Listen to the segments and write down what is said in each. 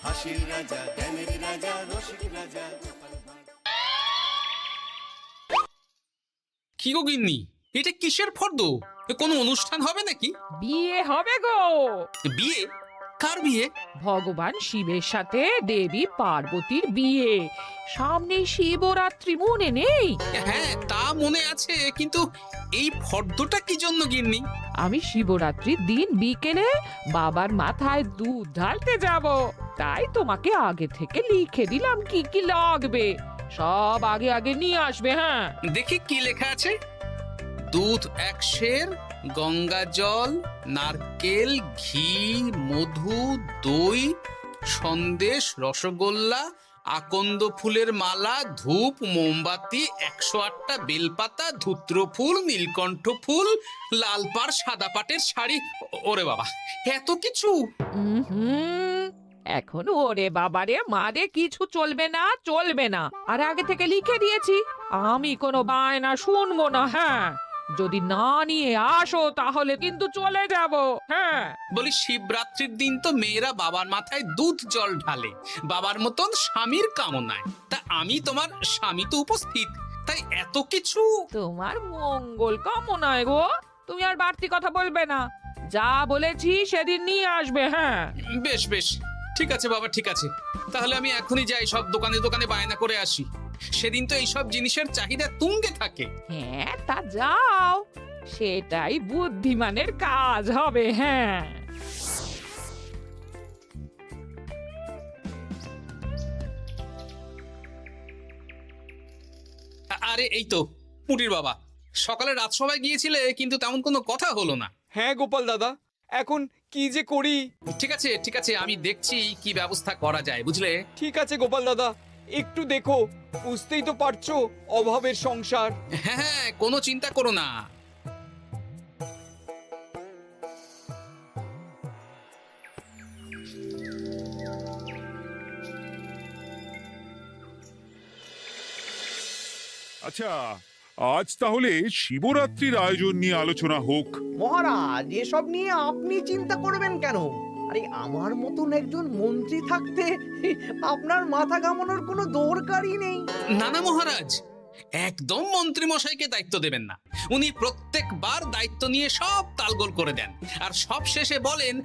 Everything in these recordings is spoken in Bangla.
হাসির রাজা, জ্ঞানের রাজা, রসিক রাজা। কি গো গিন্নি, এটা কিসের ফর্দ? কোনো অনুষ্ঠান হবে নাকি? বিয়ে হবে গো। বিয়ে? কার বিয়ে? ভগবান শিবের সাথে দেবী পার্বতীর বিয়ে। সামনে শিবরাত্রি, মনে নেই? হ্যাঁ, তা মনে আছে, কিন্তু এই ফর্দটা কি জন্য গিন্নি? আমি শিবরাত্রির দিন বিকেলে বাবার মাথায় দুধ ঢালতে যাব, তাই তোমাকে আগে থেকে লিখে দিলাম কি কি লাগবে। সব আগে আগে নিয়ে আসবে। হ্যাঁ, দেখি কি লেখা আছে। দুধ 1 সের, গঙ্গা জল, নারকেল, ঘি, মধু, দই, সন্দেশ, রসগোল্লা, আকন্দ ফুলের মালা, ধূপ, মোমবাতি, 108টা বেলপাতা, ধূত্র ফুল, নীলকণ্ঠ ফুল, লাল পাড় সাদা পাটের শাড়ি। ওরে বাবা, এত কিছু! হুম, এখন ওরে বাবারে মারে কিছু চলবে না, চলবে না। আর আগে থেকে লিখে দিয়েছি, আমি কোনো বায়না শুনবো না। হ্যাঁ, যদি না নিয়ে আসো তাহলে কিন্তু চলে যাব। হ্যাঁ, বলি, শিবরাত্রির দিন তো মেয়েরা বাবার মাথায় দুধ জল ঢালে বাবার মতন স্বামীর কামনায়। তা আমি তোমার স্বামী তো উপস্থিত, তাই এত কিছু। তোমার মঙ্গল কামনায় গো, তুমি আর বাড়তি কথা বলবে না। যা বলেছি সেদিন নিয়ে আসবে। হ্যাঁ, বেশ বেশ, ঠিক আছে বাবা, ঠিক আছে। তাহলে আমি এখনই যাই, সব দোকানে দোকানে বায়না করে আসি। সেদিন তো এইসব জিনিসের চাহিদা তুঙ্গে থাকে। হ্যাঁ, তা যাও, সেটাই বুদ্ধিমানের কাজ হবে। হ্যাঁ, আরে এই তো পুটির বাবা, সকালে রাজসভায় গিয়েছিলে কিন্তু তেমন কোনো কথা হলো না। হ্যাঁ গোপাল দাদা, এখন কি যে করি। ঠিক আছে ঠিক আছে, আমি দেখছি কি ব্যবস্থা করা যায়, বুঝলে। ঠিক আছে গোপাল দাদা, একটু দেখো, বুঝতেই তো পারছো অভাবের সংসার। হ্যাঁ হ্যাঁ, কোনো চিন্তা করো না। আচ্ছা, আজ তাহলে শিবরাত্রির আয়োজন নিয়ে আলোচনা হোক। মহারাজ, এসব নিয়ে আপনি চিন্তা করবেন কেন? আরে আমার মতন একজন মন্ত্রী থাকতে আপনার মাথা ঘামানোর কোনো দরকারই নেই। না না মহারাজ, একদম মন্ত্রী মশাইকে দায়িত্ব দেবেন না। উনি প্রত্যেকবার দায়িত্ব নিয়ে সব তালগোল করে দেন, আর সব শেষে বলেন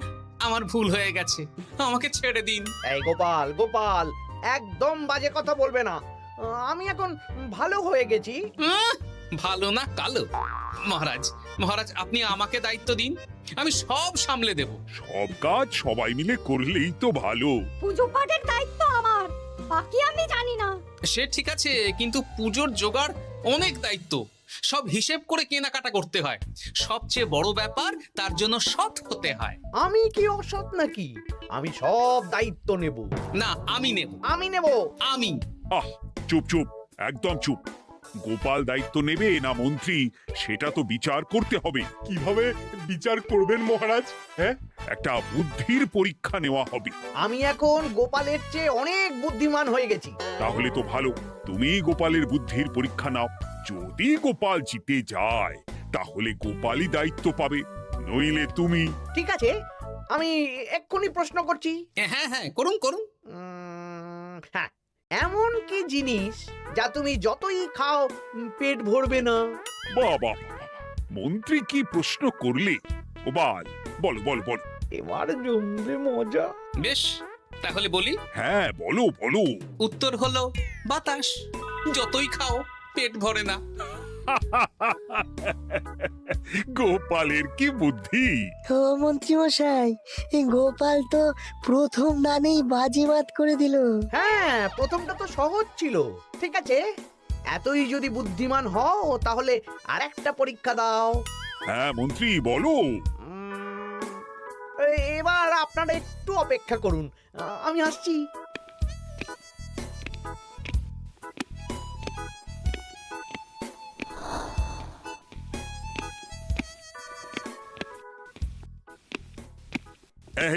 আমার ভুল হয়ে গেছে, আমাকে ছেড়ে দিন। এই গোপাল, গোপাল, একদম বাজে কথা বলবে না। আমি এখন ভালো হয়ে গেছি। ভালো না কালো? মহারাজ মহারাজ, আপনি আমাকে দায়িত্ব দিন, আমি সব সামলে দেব। সব কাজ সবাই মিলে করলেই তো ভালো। পুজো পাঠের দায়িত্ব আমার, বাকি আমি জানি না। সে ঠিক আছে, কিন্তু পুজোর জোগাড় অনেক দায়িত্ব, সব হিসেব করে কেনাকাটা করতে হয়। সবচেয়ে বড় ব্যাপার, তার জন্য সৎ হতে হয়। আমি কি অসৎ নাকি? আমি সব দায়িত্ব নেব। না, আমি নেব। আমি নেব। আমি। আহ, চুপ চুপ, একদম চুপ। গোপাল দায়িত্ব নেবে না মন্ত্রী, সেটা তো বিচার করতে হবে। কিভাবে বিচার করবেন মহারাজ? হ্যাঁ, একটা বুদ্ধির পরীক্ষা নেওয়া হবে। আমি এখন গোপালের চেয়ে অনেক বুদ্ধিমান হয়ে গেছি। তাহলে তো ভালো, তুমি গোপালের বুদ্ধির পরীক্ষা নাও। যদি গোপাল জিতে যায় তাহলে গোপালই দায়িত্ব পাবে, নইলে তুমি। ঠিক আছে, আমি এক্ষুনি প্রশ্ন করছি। হ্যাঁ হ্যাঁ, করুন করুন। হ্যাঁ, এমন কি জিনিস যা তুমি যতই খাও পেট ভরবে না? বাবা, মন্ত্রী কি প্রশ্ন করলে! গোপাল, বলো বলো বলো। এবার জমবে মজা। বেশ, তাহলে বলি। হ্যাঁ, বলো বলো। উত্তর হলো বাতাস। যতই খাও পেট ভরে না। গোপালের কি বুদ্ধি! ও মন্ত্রী মশাই, এই গোপাল তো প্রথম দানেই বাজিমাত করে দিল। হ্যাঁ, প্রথমটা তো সহজ ছিল। ঠিক আছে, এতই যদি বুদ্ধিমান হও তাহলে আরেকটা পরীক্ষা দাও। হ্যাঁ মন্ত্রী, বলো। এবার আপনারা একটু অপেক্ষা করুন, আমি আসছি।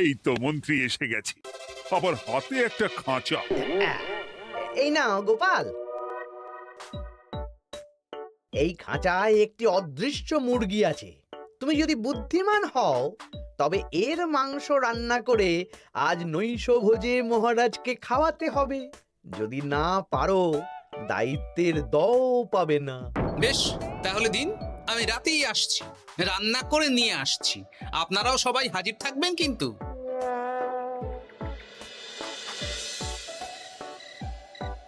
এই তো মন্ত্রী এসে গেছে, আবার হাতে একটা খাঁচা। এই নাও গোপাল, এই খাঁচায় একটি অদৃশ্য মুরগি আছে। তুমি যদি বুদ্ধিমান হও তবে এর মাংস রান্না করে আজ নৈশ ভোজে মহারাজকে খাওয়াতে হবে। যদি না পারো দায়িত্বের দও পাবে না। বেশ, তাহলে দিন, আমি রাতেই আসছি, রান্না করে নিয়ে আসছি। আপনারাও সবাই হাজির থাকবেন কিন্তু।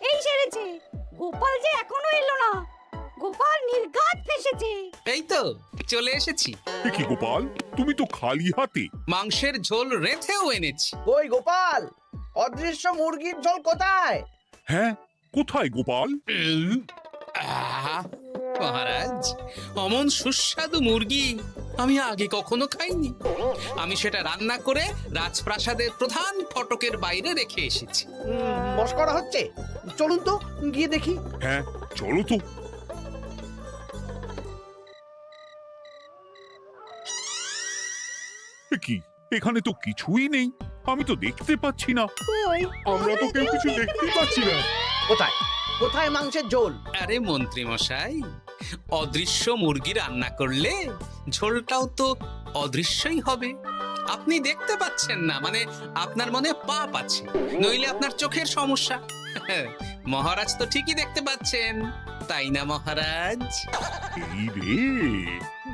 এই সেরেছে, গোপাল যে এখনো এলো না। গোপাল নির্ঘাত ফেসেছে। এই তো চলে এসেছি। এ কি গোপাল, তুমি তো খালি হাতে। মাংসের ঝোল রেঁধেও এনেছি। কই গোপাল, অদৃশ্য মুরগির ঝোল কোথায়? হ্যাঁ, কোথায় গোপাল? আহ, মহারাজ, অমন সুস্বাদু মুরগি আমি আগে কখনো খাইনি। আমি সেটা রান্না করে রাজপ্রাসাদের প্রধান ফটকের বাইরে রেখে এসেছি। মস্করা হচ্ছে? চলুন তো গিয়ে দেখি। হ্যাঁ, চলো তো। এ কি, এখানে তো কিছুই নেই, আমি তো দেখতে পাচ্ছি না। আমরা তো কেউ কিছু দেখতেই পাচ্ছি না। কোথায় কোথায় মাংসের ঝোল? আরে মন্ত্রী মশাই, অদৃশ্য মুরগি রান্না করলে ঝোলটাও তো অদৃশ্যই হবে। আপনি দেখতে পাচ্ছেন না, মানে আপনার মনে পাপ আছে, নইলে আপনার চোখের সমস্যা। মহারাজ তো ঠিকই দেখতে পাচ্ছেন, তাই না মহারাজ? এই রে,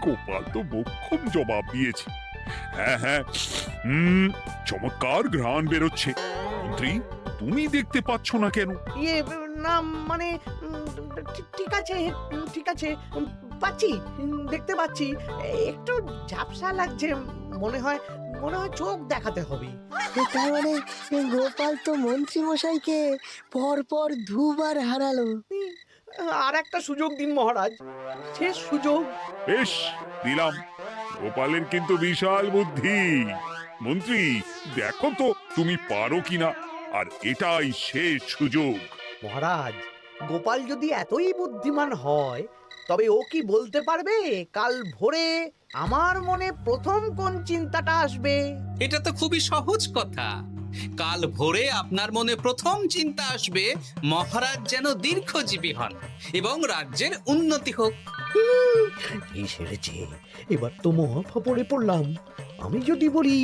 গোপাল তো মোক্ষম জবাব দিয়েছে। হ্যাঁ হ্যাঁ, চমৎকার ঘ্রাণ বেরোচ্ছে। মন্ত্রী, তুমি দেখতে পাচ্ছ না কেন? ইয়ে না মানে ঠিক আছে ঠিক আছে, পাচ্ছি, দেখতে পাচ্ছি। একটু ঝাপসা লাগছে, মনে হয় চোখ দেখাতে হবে। তার মানে গোপাল তো মন্ত্রী মশাইকে পরপর দুবার হারালো। আর একটা সুযোগ দিন মহারাজ, শেষ সুযোগ। বেশ, দিলাম। গোপালের কিন্তু বিশাল বুদ্ধি। মন্ত্রী, দেখো তো তুমি পারো কিনা, আর এটাই শেষ সুযোগ। মহারাজ, গোপাল যদি এতই বুদ্ধিমান হয় তবে ও কি বলতে পারবে কাল ভোরে আমার মনে প্রথম কোন চিন্তাটা আসবে? এটা তো খুবই সহজ কথা। কাল ভোরে আপনার মনে প্রথম চিন্তা আসবে মহারাজ যেন দীর্ঘজীবী হন এবং রাজ্যের উন্নতি হোক। এই সেরেছে, এবার তো মহা ফাপড়ে পড়লাম। আমি যদি বলি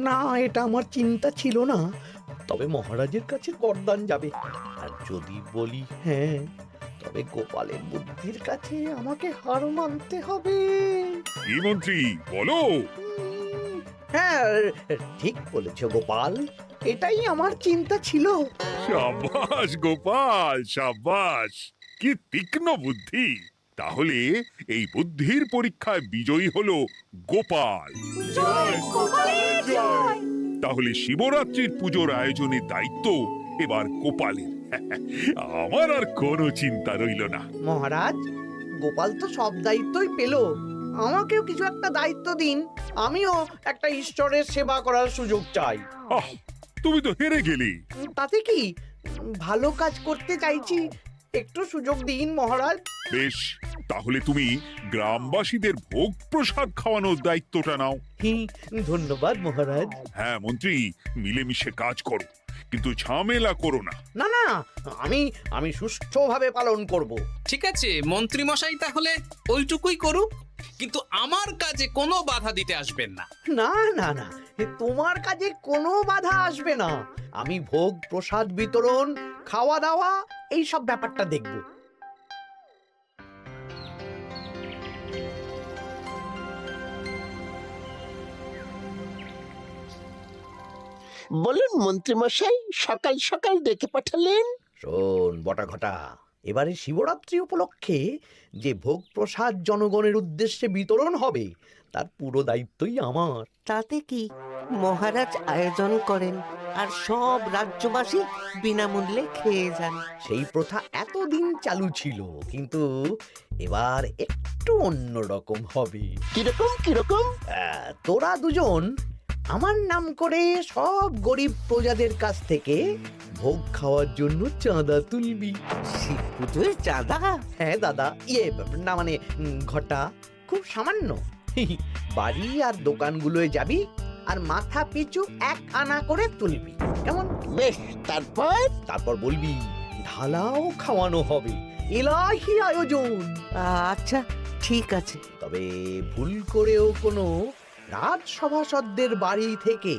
না, এটা আমার চিন্তা ছিল না, তবে মহারাজের কাছে গর্দান যাবে। আর যদি বলি হ্যাঁ, তবে গোপালের বুদ্ধির কাছে আমাকে হার মানতে হবে। কি মন্ত্রী, বলো। হ্যাঁ, ঠিক বলেছ গোপাল, এটাই আমার চিন্তা ছিল। সাবাস গোপাল, সাবাস, কি তীক্ষ্ণ বুদ্ধি। তাহলে এই বুদ্ধির পরীক্ষায় বিজয়ী হলো গোপাল। জয় গোপালের জয়। তাহলে শিবরাত্রির পুজোর আয়োজনের দায়িত্ব এবার গোপালের। আমার আর কোনো চিন্তা রইল না। মহারাজ, গোপাল তো সব দায়িত্বই পেল, আমাকেও কিছু একটা দায়িত্ব দিন। আমিও একটা ঈশ্বরের সেবা করার সুযোগ চাই। আহ, তুমি তো হেরে গেলে। তাতে কি, ভালো কাজ করতে চাইছি, একটু সুযোগ দিন মহারাজ। বেশ, তাহলে তুমি গ্রামবাসীদের ভোগ প্রসাদ খাওয়ানোর দায়িত্বটা নাও। ধন্যবাদ মহারাজ। হ্যাঁ মন্ত্রী, মিলেমিশে কাজ করো, কিন্তু ঝামেলা করো না। না না, আমি সুষ্ঠুভাবে পালন করব। ঠিক আছে মন্ত্রী মশাই, তাহলে ওইটুকুই করুক, কিন্তু আমার কাজে কোনো বাধা দিতে আসবেন না। না না না, তোমার কাজে কোনো বাধা আসবে না। আমি ভোগ প্রসাদ বিতরণ, খাওয়া দাওয়া, এই সব ব্যাপারটা দেখব। বলুন মন্ত্রীমশাই, সকাল সকাল ডেকে পাঠালেন। শোন বটা ঘটা, এবারে শিবরাত্রি উপলক্ষে যে ভোগ প্রসাদ জনগণের উদ্দেশ্যে বিতরণ হবে তার পুরো দায়িত্বই আমার। তাতে কি, মহারাজ আয়োজন করেন আর সব রাজ্যবাসী বিনামূল্যে খেয়ে যান। সেই প্রথা এতদিন চালু ছিল, কিন্তু এবার একটু অন্যরকম হবে। কিরকম কিরকম? তোরা দুজন আমার নাম করে সব গরিব প্রজাদের কাছ থেকে ভোগ খাওয়ার জন্য চাঁদা তুলবি। শিব পুজোর চাঁদা? হ্যাঁ দাদা, না মানে ঘটা, খুব সামান্য। বাড়ি আর দোকানগুলোয় যাবি আর মাথা পিছু 1 আনা করে তুলবি, কেমন? বেশ, তারপর বলবি ঢালাও খাওয়ানো হবে, এলাহি আয়োজন। আচ্ছা ঠিক আছে। তবে ভুল করেও কোনো রাজসভাসদদের বাড়ি থেকে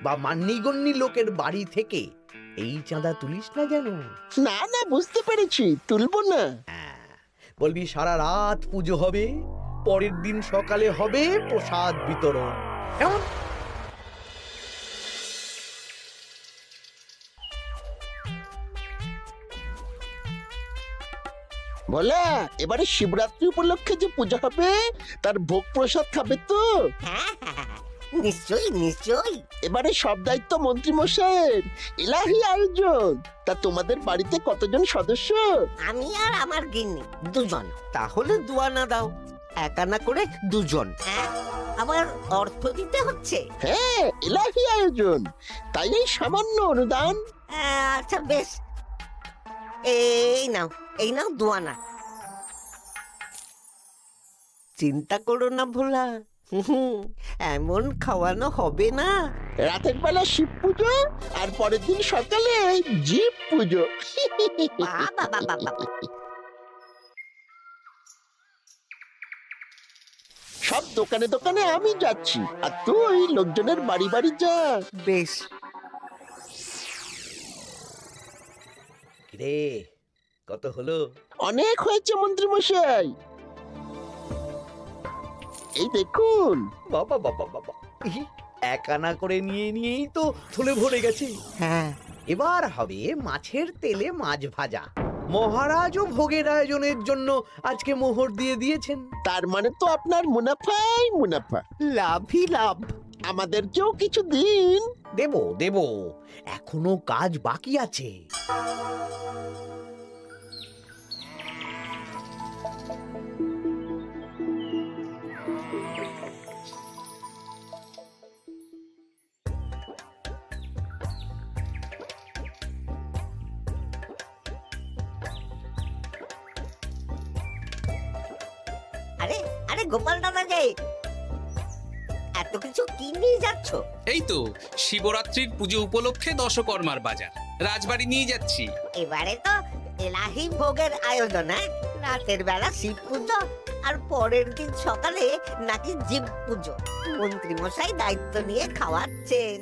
বা মান্যিগণ্যি লোকের বাড়ি থেকে এই চাঁদা তুলিস না যেন। না না, বুঝতে পেরেছি, তুলবো না। হ্যাঁ, বলবি সারা রাত পুজো হবে, পরের দিন সকালে হবে প্রসাদ বিতরণ। কেমন? বলা, এবারে শিবরাত্রি উপলক্ষে যে পূজা হবে তার ভোগ প্রসাদ খাবে তো? হ্যাঁ হ্যাঁ, নিশ্চয়ই নিশ্চয়ই। এবারে সব দায়িত্ব মন্ত্রী মশাইয়ের, এলাহি আয়োজন। তা তোমাদের বাড়িতে কতজন সদস্য? আমি আর আমার গিন্নি দুজন। তাহলে দুয়ানা দাও, এক আনা করে দুজন। আবার অর্থ দিতে হচ্ছে? হ্যাঁ, এলাহি আয়োজন, তাই এই সামান্য অনুদান। আচ্ছা বেশ, এই নাও দুয়ানা। চিন্তা করো না ভোলা, এমন খাওয়ানো হবে না। রাতের বেলা শিব পুজো আর পরের দিন সকালে জীব পুজো। বাবা বাবা বাবা, সব দোকানে দোকানে আমি যাচ্ছি, আর তুই লোকজনের বাড়ি বাড়ি যা। বেশ। রে, কত হলো? অনেক হয়েছে মন্ত্রী মশাই, এই দেখুন। বাবা বাবা বাবা, এক আনা করে নিয়েই তো থলে ভরে গেছে। হ্যাঁ, এবার হবে মাছের তেলে মাছ ভাজা। মহারাজও ভোগের আয়োজনের জন্য আজকে মোহর দিয়ে দিয়েছেন। তার মানে তো আপনার মুনাফাই মুনাফা, লাভই লাভ। আমাদেরকেও কিছু দিন। দেব দেব, এখনো কাজ বাকি আছে। আরে আরে গোপাল দাদা যে, এত কিছু কি নিয়ে যাচ্ছ? এই তো শিবরাত্রির পুজো উপলক্ষে দশকর্মার বাজার রাজবাড়ি নিয়ে যাচ্ছি। এবারে তো এলাহি ভোগের আয়োজন, রাতের বেলা শিব পুজো আর পরের দিন সকালে নাকি জীব পুজো। মন্ত্রী মশাই দায়িত্ব নিয়ে খাওয়াচ্ছেন।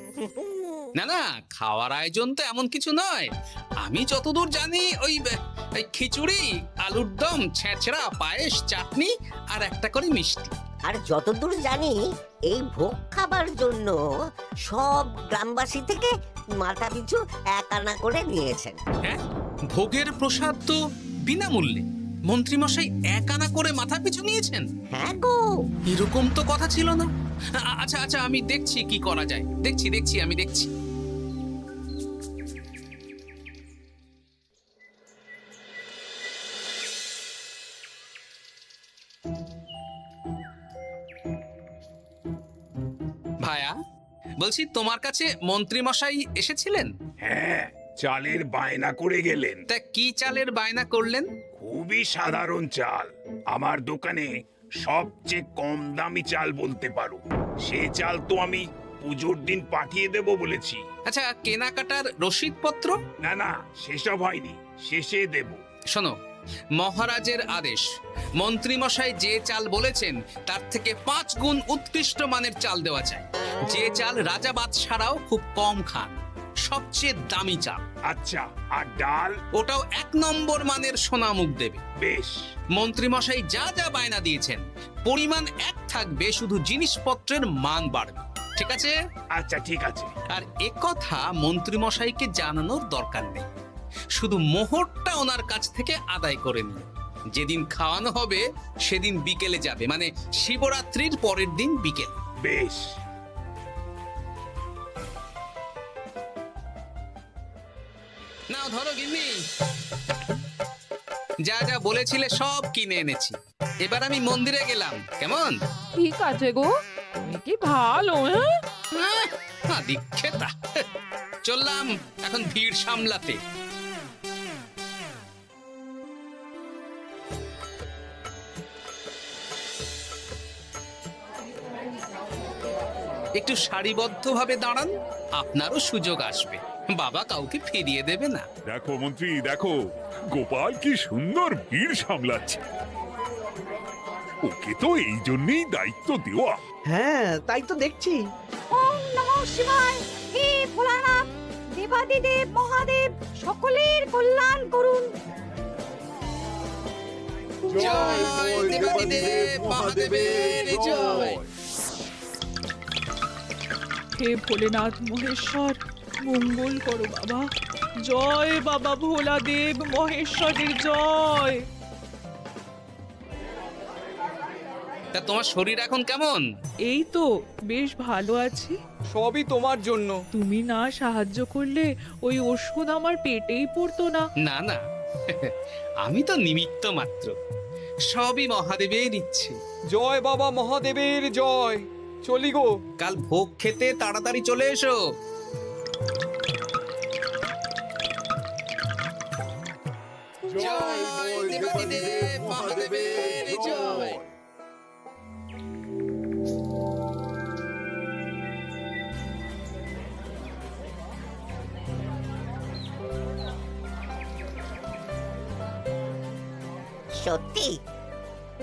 না না, খাওয়ার আয়োজন তো এমন কিছু নয়। আমি যতদূর জানি ওই খিচুড়ি, আলুর দম, ছেঁচড়া, পায়েস, চাটনি আর একটা করে মিষ্টি। আর যতদূর জানি এই ভোগ খাবার জন্য সব গ্রামবাসী থেকে মাথা পিছু এক আনা করে নিয়েছেন। হ্যাঁ, ভোগের প্রসাদ তো বিনামূল্যে। মন্ত্রীমশাই এক আনা করে মাথা পিছু নিয়েছেন? হ্যাঁ গো, এরকম তো কথা ছিল না। আচ্ছা আচ্ছা, আমি দেখছি কি করা যায়। দেখছি আমি দেখছি। ভায়া, বলছি তোমার কাছে মন্ত্রীমশাই এসেছিলেন? হ্যাঁ, চালের বায়না করে গেলেন। তা কি চালের বায়না করলেন? খুবই সাধারণ চাল, আমার দোকানে সবচেয়ে কম দামি চাল বলতে পারো। সে চাল তো আমি পুজোর দিন পাঠিয়ে দেব বলেছি। আচ্ছা, কেনাকাটার রসিদপত্র? না না, সেসব হয়নি, শেষে দেব। শোনো, মহারাজের আদেশ, মন্ত্রীমশাই যে চাল বলেছেন তার থেকে 5 গুণ উৎকৃষ্ট মানের চাল দেওয়া চাই। যে চাল রাজা বাদশারাও খুব কম খান, সবচেয়ে দামি চাল। আচ্ছা, আর ডাল? ওটাও 1 নম্বর মানের সোনামুখ দেবে। বেশ। মন্ত্রীমশাই যা যা বায়না দিয়েছেন পরিমাণ এক থাকবে, শুধু জিনিসপত্রের মান বাড়বে। ঠিক আছে? আচ্ছা ঠিক আছে। আর একথা মন্ত্রীমশাইকে জানানোর দরকার নেই, শুধু মোহরটা ওনার কাছ থেকে আদায় করে নিন। যেদিন খাওয়ানো হবে সেদিন বিকেলে যাবে, মানে শিবরাত্রির পরের দিন বিকেল। বেশ। নাও ধরো গিন্নি, যা যা বলেছিলে সব কিনে এনেছি। এবার আমি মন্দিরে গেলাম, কেমন? ঠিক আছে গো, তুমি কি ভালো। দীক্ষেতা, চললাম এখন ভিড় সামলাতে। একটু সারিবদ্ধভাবে দাঁড়ান, আপনারও সুযোগ আসবে। বাবা কাউকে ফিরিয়ে দেবে না। দেখো মন্ত্রী, দেখো গোপাল কি সুন্দর ভিড় সামলাচ্ছে। ওকে তো এই জন্যই দায়িত্ব দেওয়া। হ্যাঁ তাই তো দেখছি। ওম নমঃ শিবায়। হে ভোলানাথ, দেবাদিদেব মহাদেব সকলের কল্যাণ করুন। জয় দেবাদিদেব মহাদেবের জয়। হে ভোলেনাথ মহেশ্বর, মঙ্গল করো বাবা। জয় বাবা ভোলাদেব মহেশ্বরের জয়। তা তোমার শরীর এখন কেমন? এই তো বেশ ভালো আছি। সবই তোমার জন্য। তুমি না সাহায্য করলে ওই ওষুধ আমার পেটেই পড়তো না। না না, আমি তো নিমিত্ত মাত্র, সবই মহাদেবের ইচ্ছে। জয় বাবা মহাদেবের জয়। চলি গো। কাল ভোগ খেতে তাড়াতাড়ি চলে এসো। জয় দেবাদিদেব মহাদেবের জয়। সত্যি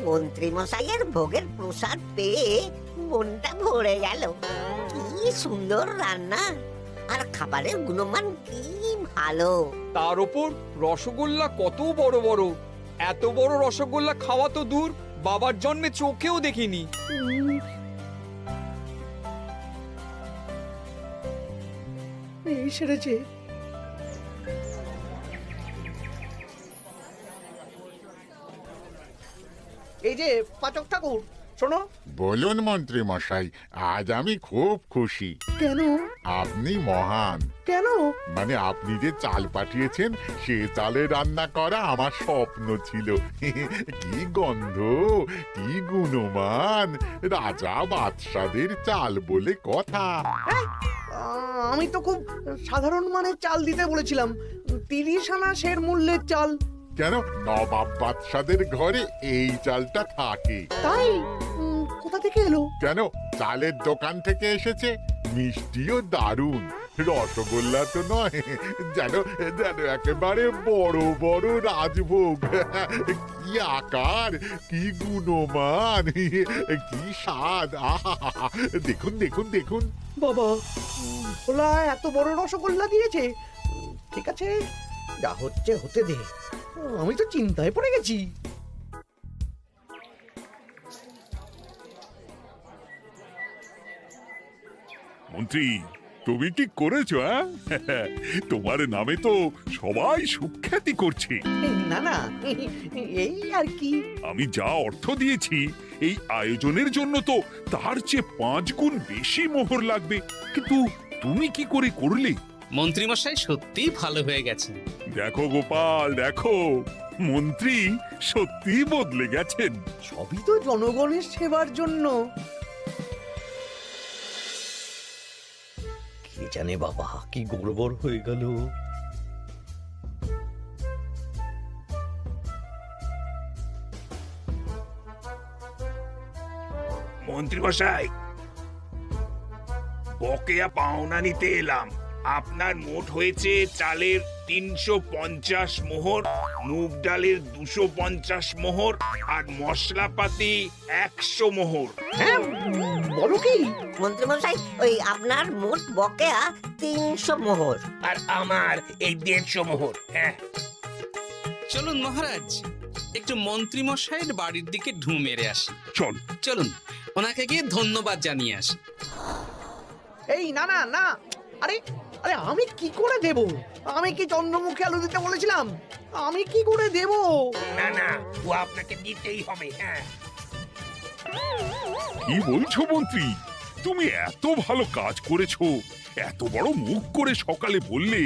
মন্ত্রী মশাইয়ের ভোগের প্রসাদ পেয়ে মনটা ভরে গেল। কি সুন্দর রান্না, আর খাবারের গুণমান কি ভালো। তার উপর রসগোল্লা কত বড় বড়। এত বড় রসগোল্লা খাওয়া তো দূর, বাবার জন্মে চোখেও দেখিনি। এই সেরেছে। এই যে পাচক ঠাকুর, শোনো। বলুন মন্ত্রী মশাই, আজ আমি খুব খুশি। কেন? আপনি মহান। কেন? মানে আপনি যে চাল পাঠিয়েছেন সে চালে রান্না করা আমার স্বপ্ন ছিল। কি গন্ধ, কি গুণমান, রাজা বাদশাদের চাল বলে কথা। আমি তো খুব সাধারণ মানের চাল দিতে বলেছিলাম, 30 আনা সের মূল্যের চাল। কেন, নবাব বাদশাদের ঘরে এই চালটা থাকে। তাই? কোথা থেকে এলো? কেন, চালের দোকান থেকে এসেছে। মিষ্টিও দারুণ, রসগোল্লা তো নয়, যেন যেন একেবারে বড় বড় রাজভোগ। কি আকার, কি গুণমান, কি স্বাদ। আহা, দেখুন দেখুন দেখুন। বাবা, ভোলা এত বড় রসগোল্লা দিয়েছে। ঠিক আছে, যা হচ্ছে হতে দে। আমি তো চিন্তায় পড়ে গেছি। মন্ত্রী, তুমি কি করেছো? তোমার নামে তো সবাই সুখ্যাতি করছে। না না, এই আর কি। আমি যা অর্থ দিয়েছি এই আয়োজনের জন্য তো তার চেয়ে 5 গুণ বেশি মোহর লাগবে, কিন্তু তুমি কি করে করলে? মন্ত্রীমশাই সত্যিই ভালো হয়ে গেছেন। দেখো গোপাল, দেখো মন্ত্রী সত্যি বদলে গেছেন। সবই তো জনগণের সেবার জন্য। কে জানে বাবা, কি গড়বড় হয়ে গেল। মন্ত্রী মশাই, বকেয়া পাওনা নিতে এলাম। আপনার মোট হয়েছে চালের 350 মোহর, মুগ ডালের 250 মোহর, আর মশলাপাতি 100 মোহর। হ্যাঁ, বলো কি? মন্ত্রী মশাই, ওই আপনার মোট বকেয়া 300 মোহর। আর আমার এই 150 মোহর। হ্যাঁ, চলুন মহারাজ, একটু মন্ত্রীমশাইয়ের বাড়ির দিকে ঢু মেরে আসি। চল চলুন, ওনাকে গিয়ে ধন্যবাদ জানিয়ে আসি। এই না না না, আরে আরে আমি কি করে দেব? আমি কি চন্দ্রমুখী আলু দিতে বলেছিলাম? আমি কি করে দেব? না না, ও আপনাকে দিতেই হবে। হ্যাঁ, কি বলছো মন্ত্রী? তুমি এত ভালো কাজ করেছো, এত বড় মুখ করে সকালে বললে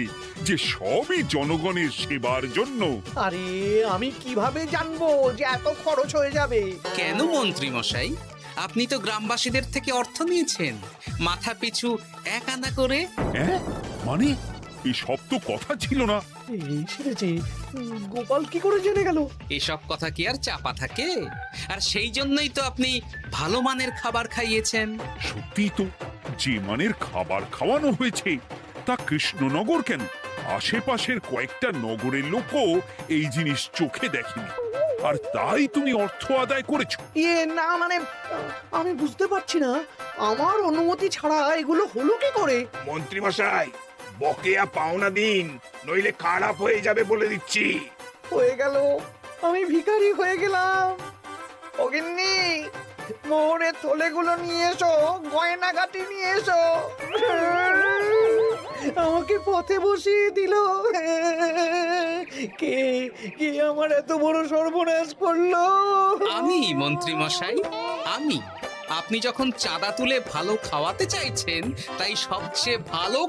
যে সবই জনগণের সেবার জন্য। আরে আমি কিভাবে জানবো যে এত খরচ হয়ে যাবে? কেন মন্ত্রীমশাই, আপনি তো গ্রামবাসীদের থেকে অর্থ নিয়েছেন, মাথা পিছু 1 আনা করে। মানে এই সব তো কথা ছিল না। এই সেরেছে, গোপাল কি করে জেনে গেল? এসব কথা কি আর চাপা থাকে? আর সেই জন্যই তো আপনি ভালো মানের খাবার খাইয়েছেন। সত্যি তো, যে মানের খাবার খাওয়ানো হয়েছে তা কৃষ্ণনগর কেন, আশেপাশের কয়েকটা নগরের লোকও এই জিনিস চোখে দেখেনি। আর তাই তুমি অর্থ আদায় করেছো। ইয়ে না মানে আমি বুঝতে পারছি না, আমার অনুমতি ছাড়া এগুলো হলো কি করে? মন্ত্রী মশাই, বকেয়া পাওনা দিন, নইলে খারাপ হয়ে যাবে বলে দিচ্ছি। হয়ে গেল, আমি ভিখারি হয়ে গেলাম। অগিন্নি, মোহরের থলেগুলো নিয়ে এসো, গয়নাগাটি নিয়ে এসো। আমাকে পথে বসিয়ে দিল। কে কে আমার এত বড় সর্বনাশ করলো? আমি মন্ত্রী মশাই, আমি। আপনি যখন চাঁদা তুলে ভালো খাওয়াতে চাইছেন, তাই সবচেয়ে ভালো